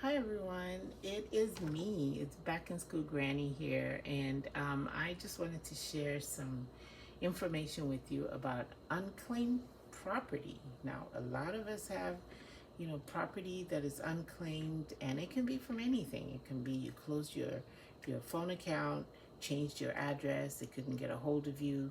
Hi everyone, it is me. It's Back in School Granny here, and I just wanted to share some information with you about unclaimed property. Now, a lot of us have, property that is unclaimed, and it can be from anything. It can be you closed your phone account, changed your address, they couldn't get a hold of you.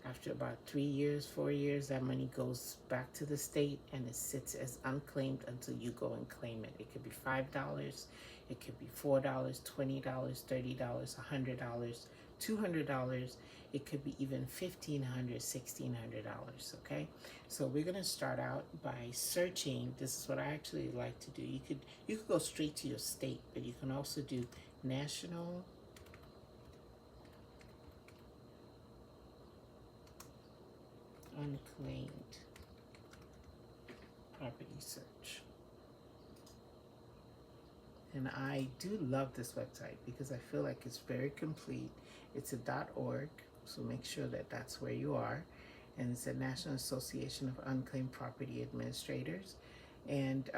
After about 3 years, 4 years, that money goes back to the state and it sits as unclaimed until you go and claim it. It could be $5, it could be $4, $20, $30, $100, $200. It could be even $1,500, $1,600. Okay, so we're gonna start out by searching. This is what I actually like to do. You could go straight to your state, but you can also do national unclaimed property search. And I do love this website because I feel like it's very complete. It's a .org, so make sure that that's where you are. And it's a National Association of Unclaimed Property Administrators. And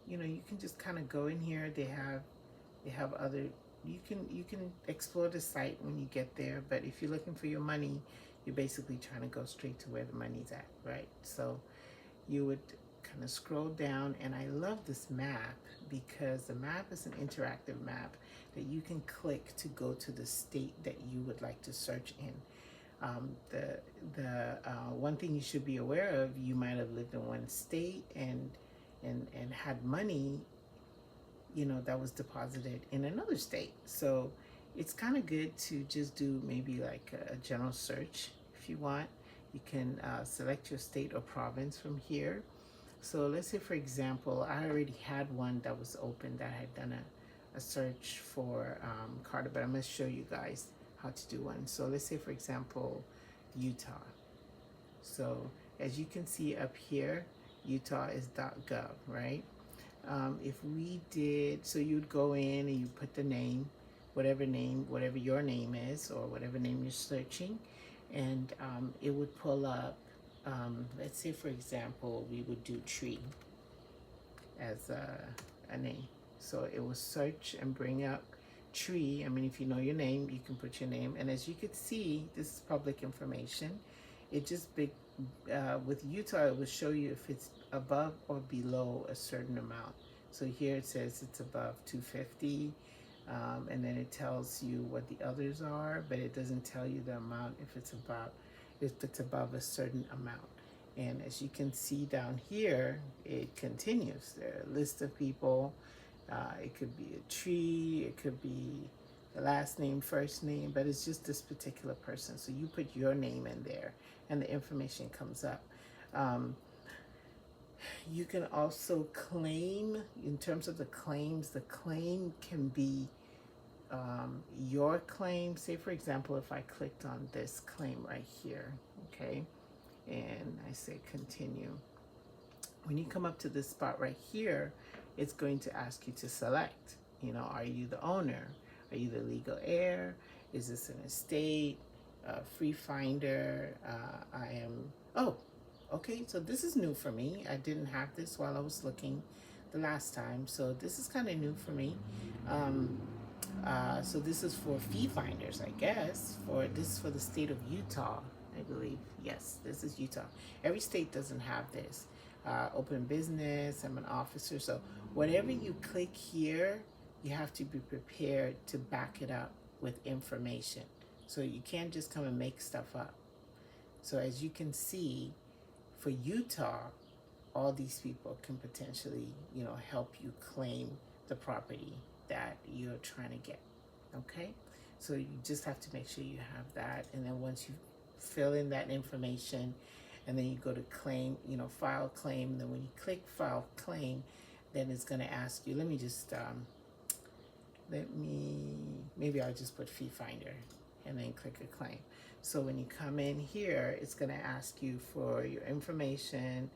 you can just kind of go in here. They have other. You can explore the site when you get there. But if you're looking for your money, you're basically trying to go straight to where the money's at, right? So you would kind of scroll down, and I love this map because the map is an interactive map that you can click to go to the state that you would like to search in. The one thing you should be aware of, you might have lived in one state and had money, that was deposited in another state. So it's kind of good to just do maybe like a general search if you want. You can select your state or province from here. So let's say, for example, I already had one that was open that I had done a search for Carter, but I'm going to show you guys how to do one. So let's say, for example, Utah. So as you can see up here, Utah is .gov, right? If we did, so you'd go in and you put the name, whatever your name is, or whatever name you're searching, and it would pull up, let's say, for example, we would do tree as a name. So it will search and bring up tree. I mean, if you know your name, you can put your name. And as you could see, this is public information. It just with Utah, it will show you if it's above or below a certain amount. So here it says it's above 250, and then it tells you what the others are, but it doesn't tell you the amount if it's above a certain amount. And as you can see down here, it continues. There are a list of people. It could be a tree, it could be the last name, first name, but it's just this particular person. So you put your name in there and the information comes up. You can also claim. In terms of the claims, the claim can be your claim. Say, for example, if I clicked on this claim right here, okay, and I say continue. When you come up to this spot right here, it's going to ask you to select. Are you the owner? Are you the legal heir? Is this an estate? Free finder? I am. Oh, okay. So this is new for me. I didn't have this while I was looking the last time. So this is kind of new for me. So this is for fee finders, I guess. This is for the state of Utah, I believe. Yes, this is Utah. Every state doesn't have this. Open business, I'm an officer. So whatever you click here, you have to be prepared to back it up with information. So you can't just come and make stuff up. So as you can see, for Utah, all these people can potentially, help you claim the property that you're trying to get. Okay? So you just have to make sure you have that. And then once you fill in that information, and then you go to claim, file claim. And then when you click file claim, then it's going to ask you, maybe I'll just put fee finder and then click a claim. So when you come in here, it's going to ask you for your information,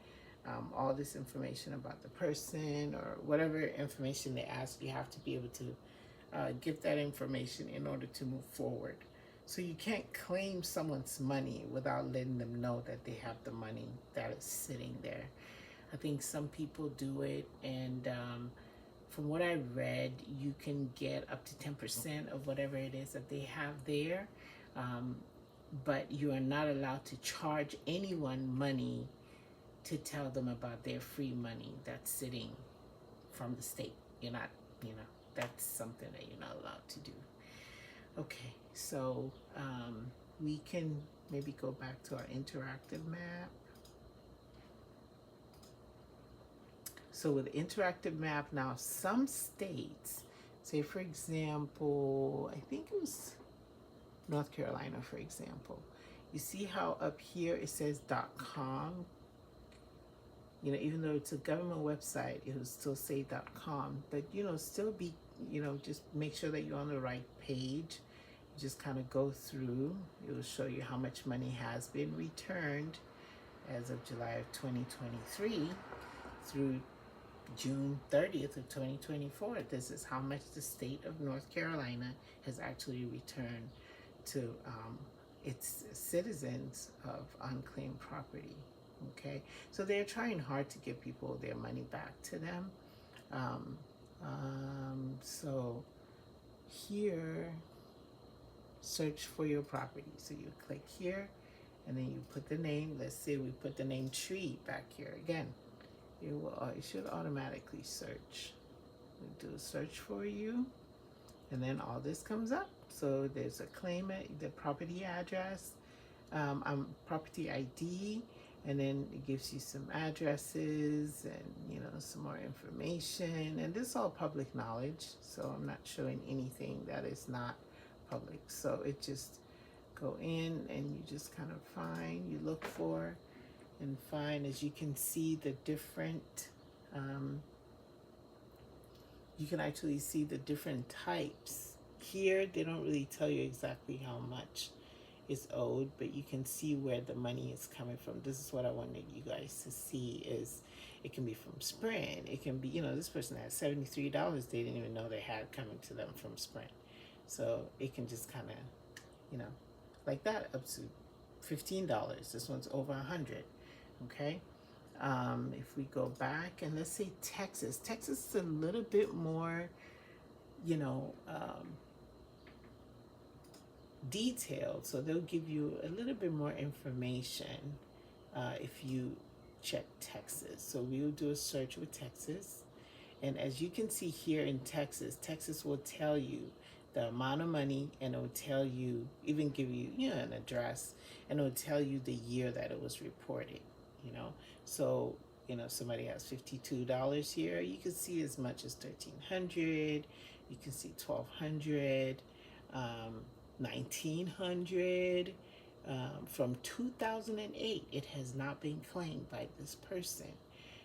all this information about the person or whatever information they ask. You have to be able to give that information in order to move forward. So you can't claim someone's money without letting them know that they have the money that is sitting there. I think some people do it, and from what I read, you can get up to 10% of whatever it is that they have there. Um, but you are not allowed to charge anyone money to tell them about their free money that's sitting from the state. You're not, that's something that you're not allowed to do. Okay, so we can maybe go back to our interactive map. So with interactive map now, some states, say for example, I think it was North Carolina, for example. You see how up here it says .com? Even though it's a government website, it will still say .com, but still be, just make sure that you're on the right page. You just kind of go through. It will show you how much money has been returned as of July of 2023 through June 30th of 2024. This is how much the state of North Carolina has actually returned to its citizens of unclaimed property. Okay, so they're trying hard to give people their money back to them. So here, search for your property. So you click here, and then you put the name. Let's say we put the name Tree back here again. It should automatically search. We'll do a search for you, and then all this comes up. So there's a claim, the property address, property ID, and then it gives you some addresses and some more information. And this is all public knowledge, so I'm not showing anything that is not public. So it just go in and you just kind of find, you look for and find. As you can see, the different you can actually see the different types. Here they don't really tell you exactly how much is owed, but you can see where the money is coming from. This is what I wanted you guys to see. Is it can be from Sprint, it can be, this person had $73 they didn't even know they had coming to them from Sprint. So it can just kind of, like that, up to $15. This one's over 100. Okay. If we go back and let's say Texas is a little bit more, detailed. So they'll give you a little bit more information if you check Texas. So we'll do a search with Texas. And as you can see here in Texas will tell you the amount of money, and it will tell you, even give you, an address, and it will tell you the year that it was reported, So, somebody has $52 here. You can see as much as $1,300. You can see $1,200, $1,900. From 2008, it has not been claimed by this person.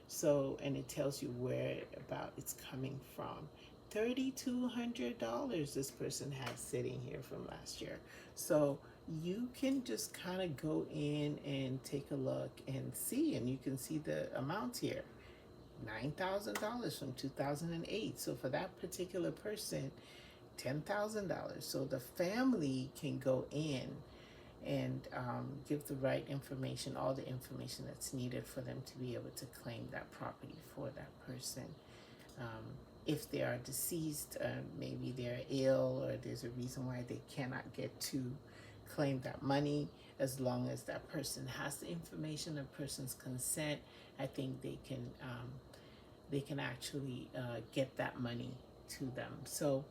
So, and it tells you where about it's coming from. $3,200 this person had sitting here from last year. So you can just kind of go in and take a look and see, and you can see the amounts here. $9,000 from 2008. So for that particular person, $10,000. So the family can go in and give the right information, all the information that's needed for them to be able to claim that property for that person. If they are deceased, maybe they're ill, or there's a reason why they cannot get to claim that money, as long as that person has the information, the person's consent, I think they can actually get that money to them. So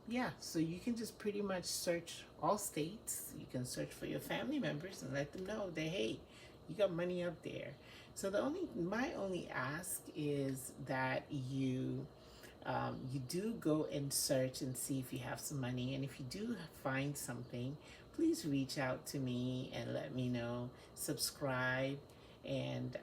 yeah, so you can just pretty much search all states. You can search for your family members and let them know that, hey, you got money up there. So my only ask is that you do go and search and see if you have some money. And if you do find something, please reach out to me and let me know. Subscribe and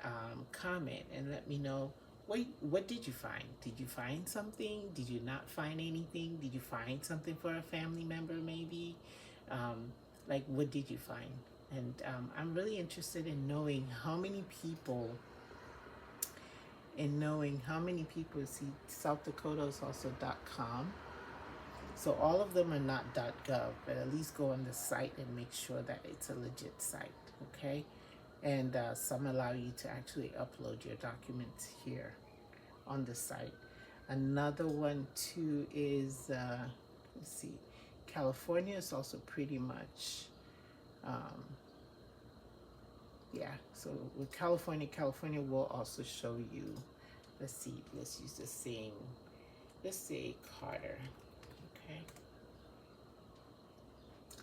comment and let me know. What did you find? Did you find something? Did you not find anything? Did you find something for a family member maybe? Like, what did you find? And I'm really interested in knowing how many people, see, South Dakota is also .com. So all of them are not .gov, but at least go on the site and make sure that it's a legit site, okay? And some allow you to actually upload your documents here. on the site. Another one too is let's see, California is also pretty much um, yeah. So with California, California will also show you. Let's see. Let's use the same. Let's say Carter. Okay.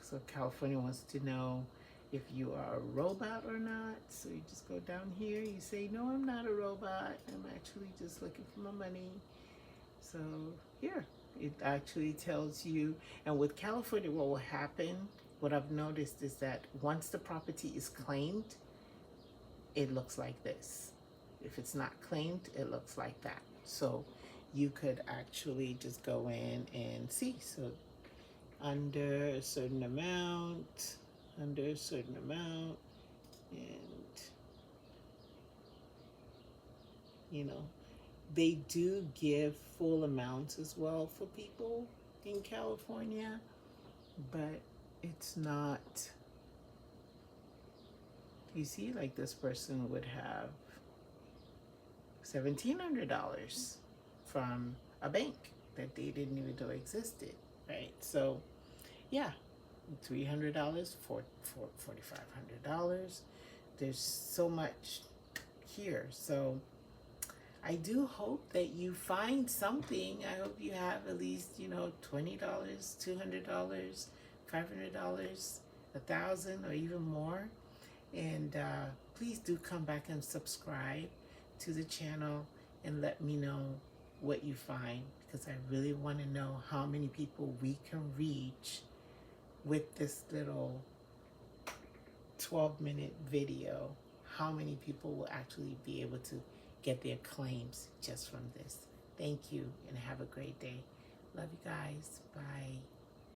So California wants to know if you are a robot or not. So you just go down here. You say, no, I'm not a robot. I'm actually just looking for my money. So here, it actually tells you. And with California, what will happen, what I've noticed is that once the property is claimed, it looks like this. If it's not claimed, it looks like that. So you could actually just go in and see. So under a certain amount, under a certain amount, and you know, they do give full amounts as well for people in California, but it's not, you see, like this person would have $1,700 from a bank that they didn't even know existed, right? So yeah, $300 for $4,500. There's so much here. So I do hope that you find something. I hope you have at least, $20, $200, $500, $1,000, or even more. And please do come back and subscribe to the channel and let me know what you find, because I really want to know how many people we can reach with this little 12-minute video. How many people will actually be able to get their claims just from this. Thank you and have a great day. Love you guys. Bye.